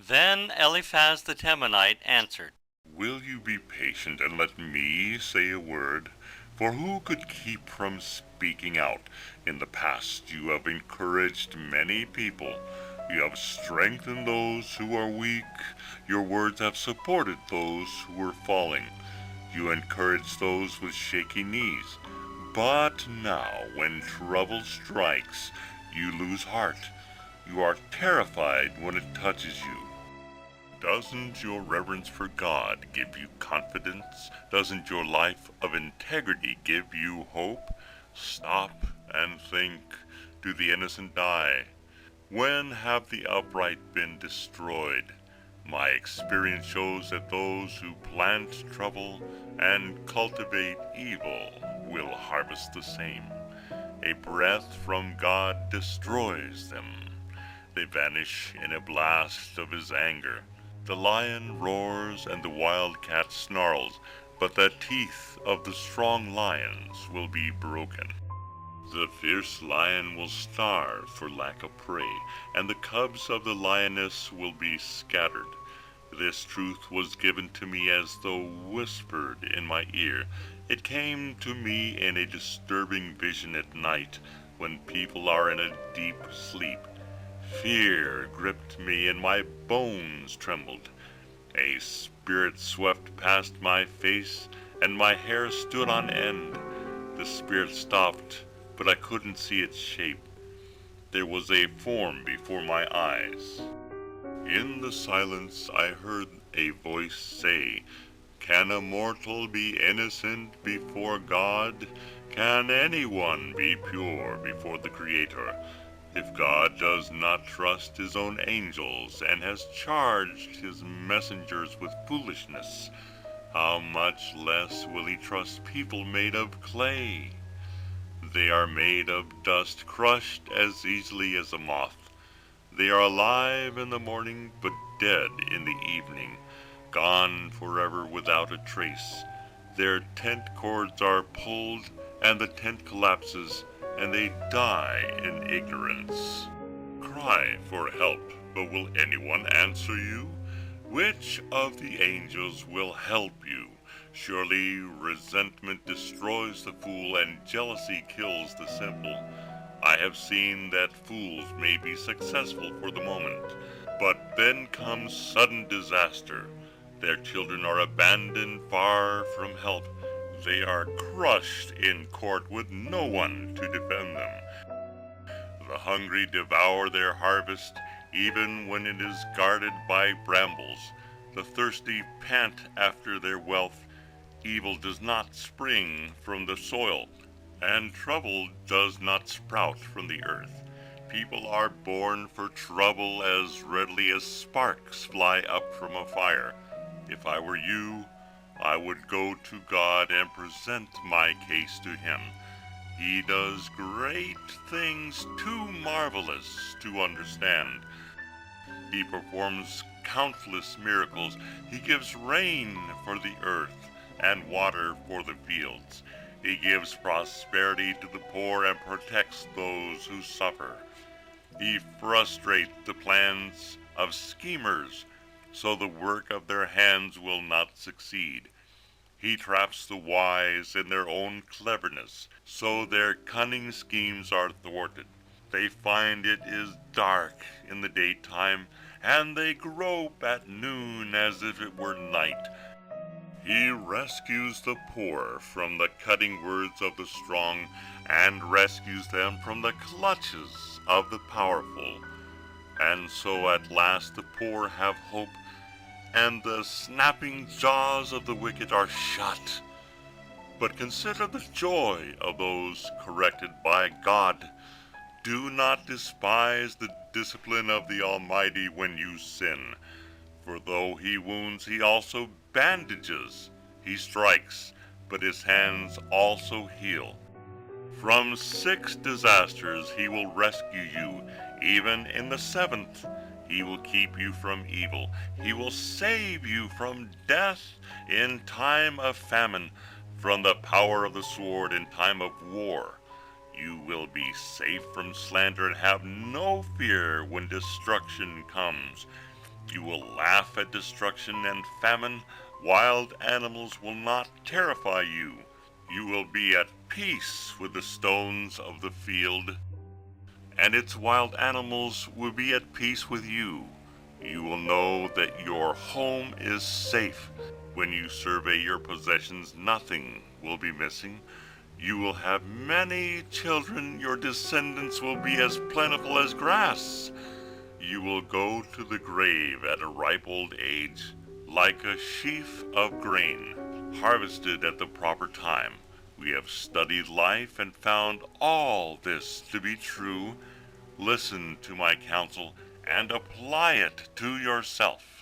Then Eliphaz the Temanite answered, Will you be patient and let me say a word? For who could keep from speaking out? In the past you have encouraged many people. You have strengthened those who are weak. Your words have supported those who were falling. You encourage those with shaky knees. But now, when trouble strikes, you lose heart. You are terrified when it touches you. Doesn't your reverence for God give you confidence? Doesn't your life of integrity give you hope? Stop and think. Do the innocent die? When have the upright been destroyed? My experience shows that those who plant trouble and cultivate evil will harvest the same. A breath from God destroys them. They vanish in a blast of his anger. The lion roars and the wildcat snarls, but the teeth of the strong lions will be broken. The fierce lion will starve for lack of prey, and the cubs of the lioness will be scattered. This truth was given to me as though whispered in my ear. It came to me in a disturbing vision at night, when people are in a deep sleep. Fear gripped me and my bones trembled. A spirit swept past my face and my hair stood on end. The spirit stopped, but I couldn't see its shape. There was a form before my eyes. In the silence I heard a voice say, Can a mortal be innocent before God? Can anyone be pure before the Creator? If God does not trust his own angels and has charged his messengers with foolishness, how much less will he trust people made of clay? They are made of dust, crushed as easily as a moth. They are alive in the morning, but dead in the evening, gone forever without a trace. Their tent cords are pulled, and the tent collapses, and they die in ignorance. Cry for help, but will anyone answer you? Which of the angels will help you? Surely resentment destroys the fool, and jealousy kills the simple. I have seen that fools may be successful for the moment, but then comes sudden disaster. Their children are abandoned far from help. They are crushed in court with no one to defend them. The hungry devour their harvest, even when it is guarded by brambles. The thirsty pant after their wealth. Evil does not spring from the soil, and trouble does not sprout from the earth. People are born for trouble as readily as sparks fly up from a fire. If I were you, I would go to God and present my case to him. He does great things too marvelous to understand. He performs countless miracles. He gives rain for the earth and water for the fields. He gives prosperity to the poor and protects those who suffer. He frustrates the plans of schemers, so the work of their hands will not succeed. He traps the wise in their own cleverness, so their cunning schemes are thwarted. They find it is dark in the daytime, and they grope at noon as if it were night. He rescues the poor from the cutting words of the strong, and rescues them from the clutches of the powerful. And so at last the poor have hope, and the snapping jaws of the wicked are shut. But consider the joy of those corrected by God. Do not despise the discipline of the Almighty when you sin. For though he wounds, he also bandages. He strikes, but his hands also heal. From 6 disasters he will rescue you, even in the 7th. He will keep you from evil. He will save you from death in time of famine, from the power of the sword in time of war. You will be safe from slander and have no fear when destruction comes. You will laugh at destruction and famine. Wild animals will not terrify you. You will be at peace with the stones of the field, and its wild animals will be at peace with you. You will know that your home is safe. When you survey your possessions, nothing will be missing. You will have many children. Your descendants will be as plentiful as grass. You will go to the grave at a ripe old age, like a sheaf of grain, harvested at the proper time. We have studied life and found all this to be true. Listen to my counsel and apply it to yourself.